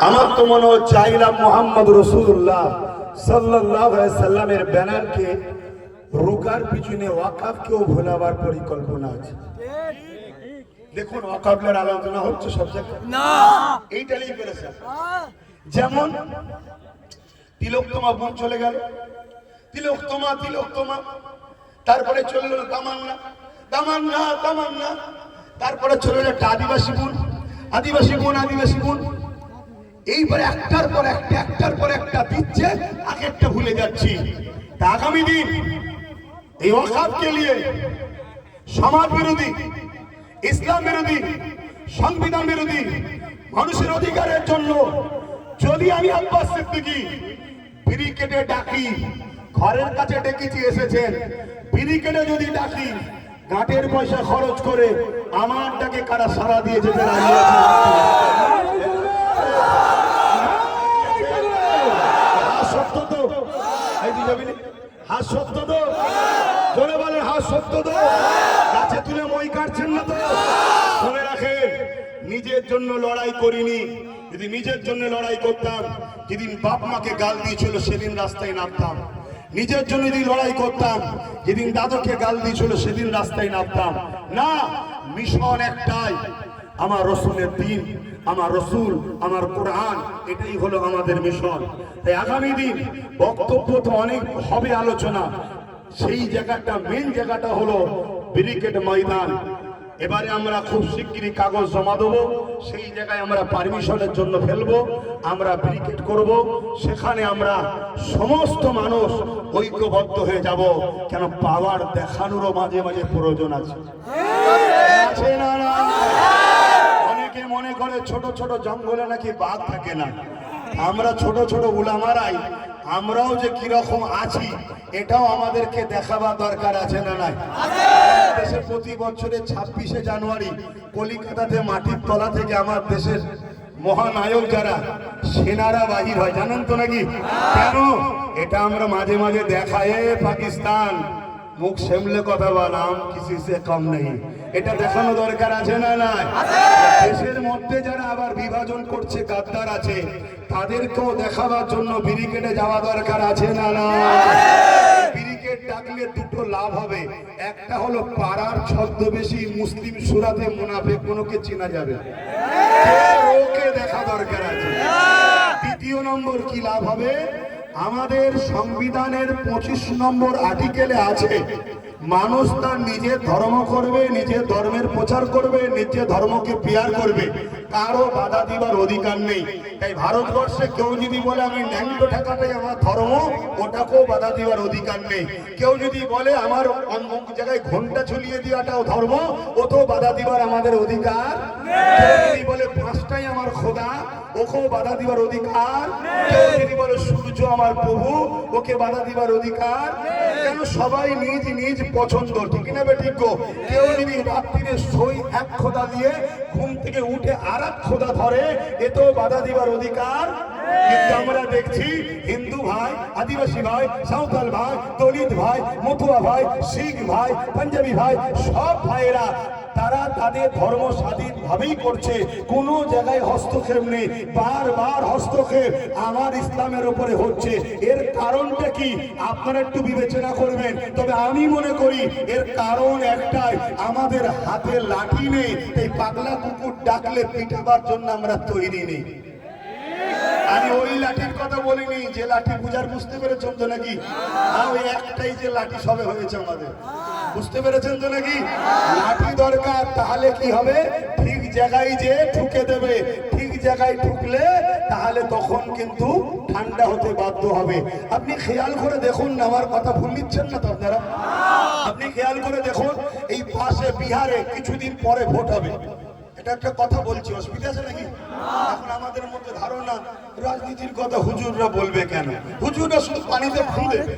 আমার তো মনে হচ্ছে আইলাম মোহাম্মদ রসুল্লাহ সাল্লাল্লাহু আলাইহি সাল্লামের ব্যানারকে রোকার পিছনে ওয়াকাফকেও ভোলাবার পরিকল্পনা আছে। দেখুন ওয়াকাফের আলোচনা হচ্ছে সব জায়গায় না, এইটাই করেছে। যেমন তিলকতমা বোন চলে গেল, তিলকতমা তিলকতমা, তারপরে চলে গেল তামান্না তামান্না তামান্না, তারপরে চলে গেল আদিবাসী বোন আদিবাসী বোন আদিবাসী বোন। এইবারে একটার পর একটা দিচ্ছে, এক একটা ভুলে যাচ্ছি। তা আগামী দিন এই ওয়াকাফকে নিয়ে সমাজ বিরোধী, ইসলাম বিরোধী, সংবিধান বিরোধী, মানুষের অধিকারের জন্য যদি আমি আব্বাস সিদ্দিকী ব্যারিকেডে ডাকি, ঘরের কাছে ডেকেছি এসেছেন, ব্যারিকেডে যদি ডাকি ঘাটের পয়সা খরচ করে আমারটাকে কারা সারা দিয়ে যেতে রাজি আছে? সত্য তো হাত সত্য তো জোরে বলে হাত সত্য তো, গাছে তুলে মই কাটছেন না তো? মনে রাখেন, নিজের জন্য লড়াই করিনি। যদি নিজের জন্য লড়াই করতাম, যেদিন বাপ মাকে গাল দিয়েছিল সেদিন রাস্তায় নামতাম। নিজের জন্য যদি লড়াই করতাম, যেদিন দাদুকে গাল দিয়েছিল সেদিন রাস্তায় নামতাম না। মিশন একটাই, আমার রসুলের দিন, আমার রসুল, আমার কোরআন, এটাই হলো আমাদের মিশন। তাই আগামী দিন বক্তব্য তো অনেক হবে, আলোচনা, সেই জায়গাটা মেন জায়গাটা হলো ব্যারিকেড ময়দান। এবারে আমরা খুব শিগগিরই কাগজ জমা দেবো, সেই জায়গায় আমরা পারমিশনের জন্য ফেলবো, আমরা ব্যারিকেড করব, সেখানে আমরা সমস্ত মানুষ ঐক্যবদ্ধ হয়ে যাব। কেন পাওয়ার দেখানোরও মাঝে মাঝে প্রয়োজন আছে না? অনেকে মনে করে ছোট ছোট জঙ্গলে নাকি বাঘ থাকে না। আমরা ছোট ছোট উলামারাই আমরাও যে কিরকম আছি এটাও আমাদেরকে দেখাবার দরকার আছে না নাই? দেশে প্রতি বছরের 26শে জানুয়ারি কলিকাতাতে মাটির তলা থেকে আমার দেশের মহানায়ক যারা সেনারা বাহির হয়, জানেন তো নাকি? কেন? এটা আমরা মাঝে মাঝে দেখায় পাকিস্তান মুখ সামলে কথা বলাম কিছু সে কম নেই, এটা দেখানো দরকার আছে না নাই? দেশের মধ্যে যারা আবার বিভাজন করছে, গাদ্দার আছে, তাদেরকেও দেখাবার জন্য ব্যারিকেডে যাওয়া দরকার আছে না নাই? ব্যারিকেড ডাকলে দুটো লাভ হবে, একটা হলো পাড়ার ছদ্মবেশী মুসলিম সুরাতে মুনাফিক গুলোকে চেনা যাবে, ওকে দেখা দরকার আছে। দ্বিতীয় নম্বর কি লাভ হবে, আমাদের সংবিধানের 25 নম্বর আর্টিকেলে আছে মানুষ তার নিজের ধর্ম করবে, নিজের ধর্মের প্রচার করবে, নিজের ধর্মকে পিয়ার করবে, কারো বাধা দিবার অধিকার নেই। তাই ভারতবর্ষে কেউ যদি বলে আমি ন্যাংটো ঠেকাটাই আমার ধর্ম, ওটাকেও বাধা দিবার অধিকার নেই। কেউ যদি বলে আমার অমুক জায়গায় ঘন্টা ঝুলিয়ে দেওয়াটাও ধর্ম, ওতেও বাধা দিবার আমাদের অধিকার। কেউ যদি বলে পাঁচটাই আমার খোদা, ওকেও বাধা দিবার অধিকার। কেউ যদি বলে সূর্য আমার প্রভু, ওকে বাধা দিবার অধিকার। কেন? সবাই নিজ নিজ পছন্দ, ঠিক না বেঠিক? কেউ যদি রাত্রিরে সই এক খোদা দিয়ে ঘুম থেকে উঠে আর এক খোদা ধরে, এতেও বাধা দিবার অধিকার। কিন্তু আমরা দেখছি হিন্দু ভাই, আদিবাসী ভাই, সাঁওতাল ভাই, দলিত ভাই, মতুয়া ভাই, শিখ ভাই, পাঞ্জাবি ভাই, সব ভাইয়েরা তারা তাদের ধর্ম স্বাধীনভাবেই করছে, কোনো জায়গায় হস্তক্ষেপ নেই। বারবার হস্তক্ষেপ আমার ইসলামের উপরে হচ্ছে। এর কারণটা কি আপনারা একটু বিবেচনা করবেন। তবে আমি মনে করি এর কারণ একটাই, আমাদের হাতে লাঠি নেই। এই পাগলা কুকুর ডাকলে পিটাবার জন্য আমরা তৈরি নেই। আমি ওই লাঠির কথা বলিনি যে লাঠি পূজার, বুঝতে পেরেছেন তো নাকি? ওই একটাই যে লাঠি সবে হয়েছে আমাদের, বুঝতে পেরেছেন তো নাকি? লাঠি দরকার, তাহলে কি হবে? ঠিক জায়গায় যে ঠুকে দেবে, ঠিক জায়গায় ঠুকলে তাহলে তখন কিন্তু ঠান্ডা হতে বাধ্য হবে। আপনি খেয়াল করে দেখুন না, আমার কথা ভুল নিচ্ছেন না তো আপনারা? আপনি খেয়াল করে দেখুন, এই পাশে বিহারে কিছুদিন পরে ভোট হবে। এটা একটা কথা বলছি, অসুবিধা আছে নাকি? এখন আমাদের মধ্যে ধারণা রাজনীতির কথা হুজুররা বলবে কেন? হুজুররা শুধু পানিতে ফুল দেবে।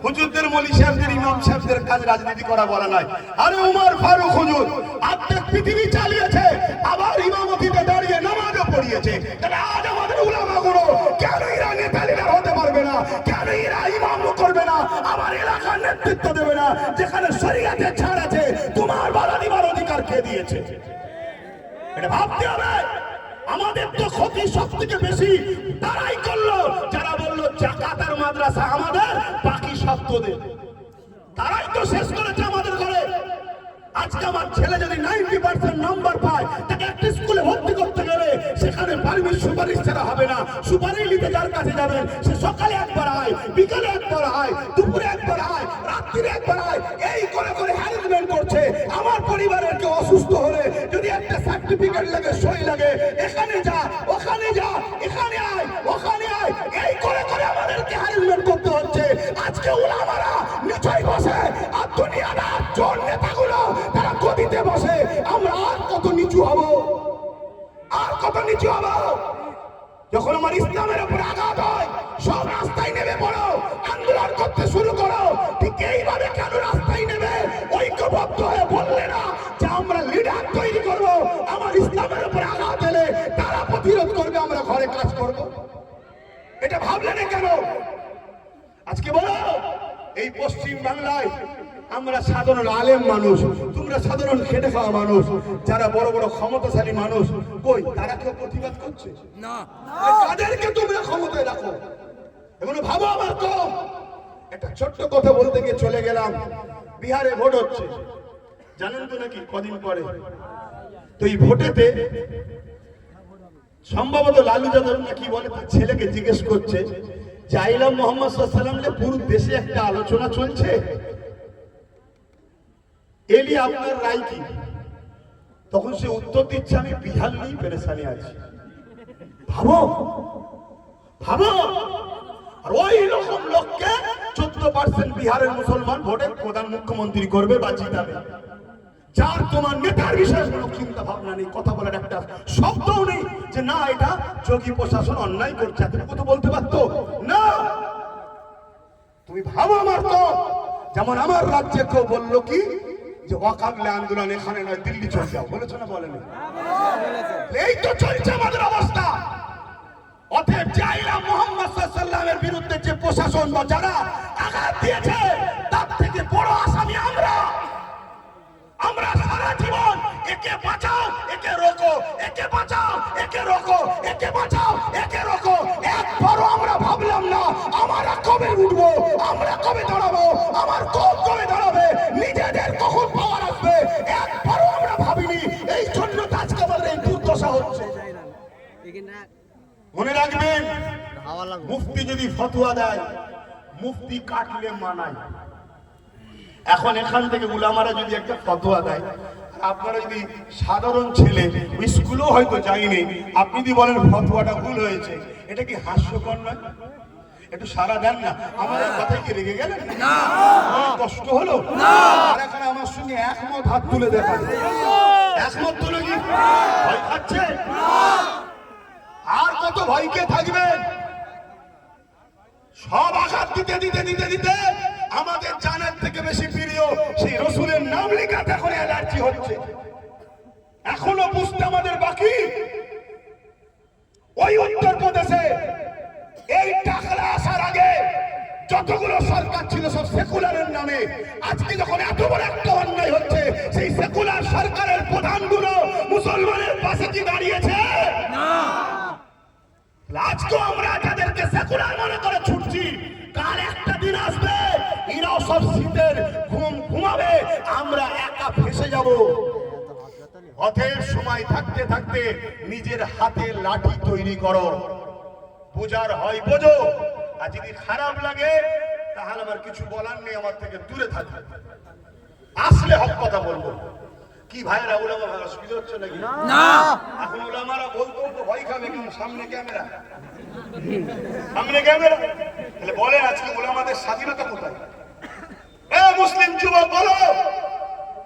হুজুরদের, মৌলী সাহেবদের, ইমাম সাহেবদের কাজ রাজনীতি করা বলা নয়। আরে উমর ফারুক হুজুর অর্ধেক পৃথিবী চালিয়েছে, আবার ইমামতিতে দাঁড়িয়ে নামাজও পড়িয়েছে। তাহলে আজ আমাদের উলামাগুলো কেন এরা নেতা লিডার হতে পারবে না? কেন এরা ইমাম করবে না? আমার এলাকার নেতৃত্ব দেবে না? যেখানে শরীয়তে ছাড় আছে, তোমার বাধা দিবার অধিকার কে দিয়েছে? এটা ভাবতে হবে। আমাদের তো ক্ষতি সব থেকে বেশি তারাই করলো যারা বললো জাকাত আর মাদ্রাসা আমাদের, বাকি সব তোদের। তারাই তো শেষ করেছে আমাদের ঘরে। আজকে আমার ছেলে যদি 90% নাম্বার পায়, তাকে একটা স্কুলে ভর্তি করতে গেলে সেখানে সুপারিশ ছাড়া হবে না। সুপারিশ নিতে যার কাছে যাবেন সে সকালে একবার আয়, বিকালে একবার আয়, দুপুরে একবার আয়, রাত্রিরে একবার আয়, এই করে করে হ্যারাসমেন্ট করছে। আমার পরিবারের কেউ অসুস্থ হলে যদি একটা সার্টিফিকেট লাগে, সই লাগে, এখানে যা, ওখানে যা, এখানে আয়, ওখানে আয়, এই করে করে আমাদেরকে হ্যারাসমেন্ট করতে হচ্ছে। আজকে উলামারা নিচয় বসে আর দুনিয়ার জোর নেতাগুলো তারা গদিতে বসে। আমরা আর কত নিচু হব, আর কত নিচু হব? যখন আমার ইসলামের উপর আঘাত হয়, সব রাস্তায় নেমে পড়ো, আন্দোলন করতে শুরু করো। ঠিক এইভাবে কেন রাস্তায় নেমে ঐক্যবদ্ধ হয়ে বললে না যে আমরা লিডার তৈরি করব, আমার ইসলামের উপর আঘাত এলে তারা প্রতিরোধ করবে, আমরা ঘরে কাজ করব? এটা ভাবলে না কেন? আজকে বলো, এই পশ্চিম বাংলায় আমরা সাধারণ আলেম মানুষ, তোমরা সাধারণ খেটে খাওয়া মানুষ, যারা বড় বড় ক্ষমতাশালী মানুষ, কই তারা কেউ প্রতিবাদ করছে না? তাদেরকে তোমরা ক্ষমতায় রাখো, এগুলো ভাবো। আমার তো একটা ছোট্ট কথা বলতে গিয়ে চলে গেলাম। বিহারে ভোট হচ্ছে, জানেন তো নাকি কদিন পরে? তো এই ভোটেতে সম্ভবত লালু যাদব নাকি বলে তার ছেলেকে জিজ্ঞেস করছে যে আইলাম মোহাম্মদ সাল্লাল্লাহু আলাইহি ওয়াসাল্লাম পুরো দেশে একটা আলোচনা চলছে, এলি আপনার রায় কি? তখন সে উত্তর দিচ্ছে আমি বিহার নিয়ে পেরেশানি আছি। ভাবো ভাবো, আর ওই রকম লোককে 14% বিহারের মুসলমান ভোটে প্রধান মুখ্যমন্ত্রী করবে বা জিতাবে, যার তোমার নেতার বিষয়ে কোনো চিন্তা ভাবনা নেই, কথা বলার একটা শব্দও নেই যে না এটা যোগী প্রশাসন অন্যায় করছে, এতটুকু তো বলতে পারতো না। তুমি ভাবো, আমার তো যেমন আমার রাজ্যে কেউ বললো কি যে ওয়াকাবলে আন্দোলন এখানে নয় দিল্লি চলে যাও, বলেছো না বলেনি? এই তো চলছে আমাদের অবস্থা। অতএব চাইলা মুহাম্মদ সাল্লাল্লাহু আলাইহি ওয়াসাল্লামের বিরুদ্ধে যে প্রশাসন বা যারা আঘাত দিয়েছে তার থেকে বড় আসামি আমরা। আমরা সারা জীবন একে বাঁচাও একে রোকো, একে বাঁচাও একে রোকো, একে বাঁচাও একে রোকো, একবারও আমরা ভাবলাম না আমরা কবে উঠবো, আমরা কবে দাঁড়াবো, আমার কম কবে দাঁড়াবে, নিজেদের কখন পাওয়ার আসবে, একবারও আমরা ভাবিনি। এই জন্য আজকে আমাদের এই দুর্দশা হচ্ছে। মনে রাখবেন, মুফতি যদি ফতোয়া দেয়, মুফতি কাটলে মানায়। এখন এখান থেকে উলামারা যদি একটা ফতোয়া দেয়, আপনারা যদি সাধারণ ছেলে স্কুলেও হয়তো যায়নি, আপনি যদি বলেন ফতোয়াটা ভুল হয়েছে, এটা কি হাস্যকর নয়? একটু সারা দেন না। আমার কথাই কি রেগে গেলেন? না, কষ্ট হলো না। আর এখানে আমার সঙ্গে একমত হাত তুলে দেখান, একমত তুলে কি ভয় খাচ্ছে? আর কত ভয়কে থাকবেন? সব আঘাত দিতে দিতে দিতে দিতে আমাদের জানের থেকে বেশি প্রিয় সেই রসুলের নাম লেখাতে এখন অ্যালার্জি হচ্ছে। এখনো বুঝতে আমাদের বাকি। ওই উত্তরপ্রদেশে এই টাকলা আসার আগে যতগুলো সরকার ছিল সব সেকুলারের নামে, আজকে যখন এত বড় একটা অন্যায় হচ্ছে, সেই সেকুলার সরকারের প্রধানগুলো মুসলমানের পাশে কি দাঁড়িয়েছে? না। আজকে আমরা যাদেরকে সেকুলার মনে করে ছুটছি, কাল একটা দিন আসবে এরাও সব শীতের ঘুম ঘুমাবে, আমরা একা ফেসে যাব। অতএব সময় থাকতে থাকতে নিজের হাতে লাঠি তৈরি করো, বোঝার হয় বোঝো, আর যদি খারাপ লাগে তাহলে আমার কিছু বলার নেই, আমার থেকে দূরে থাকবে। আসলে হক কথা বলবো। কি ভাইরা উলামা ভাই অসুবিধা হচ্ছে নাকি? না, এখন উলামারা বলতো তো ভয় খাবে, কিন্তু সামনে ক্যামেরা, সামনে ক্যামেরা, তাহলে বলেন আজকে উলামাদের স্বাধীনতা কোথায়? এ মুসলিম যুবক বলো,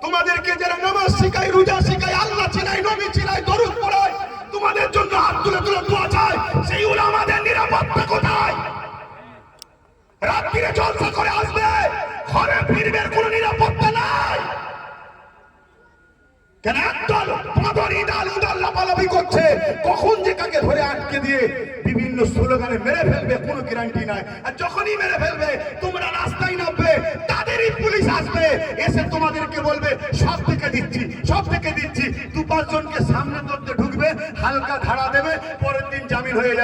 তোমাদেরকে যারা নামাজ শিখায়, রোজা শিখায়, আল্লাহ চিনাই, নবী চিনাই, দরুদ পড়ায়, তোমাদের জন্য হাত তুলে তুলে দোয়া চায়, সেই উলামাদের নিরাপত্তা কোথায়? রাত্রিরে জলসা করে আসবে, ঘরে ফিরবে, কোনো নিরাপত্তা নাই। কেন একদল তোমাদের ইদাল উদাল লাপালাপি করছে, কখন যে কাকে ধরে আটকে দিয়ে বিভিন্ন স্লোগানে মেরে ফেলবে কোনো গ্যারান্টি নাই। আর যখনই মেরে ফেলবে তোমরা রাস্তায় নামবে, তাদেরই পুলিশ আসবে, এসে তোমাদেরকে বলবে সব থেকে দিচ্ছি, সব থেকে দিচ্ছি। 2-5 জনকে সামনে ধরতে ঢুকবে, হালকা ধারা দেবে, জামিন হয়ে যাবে।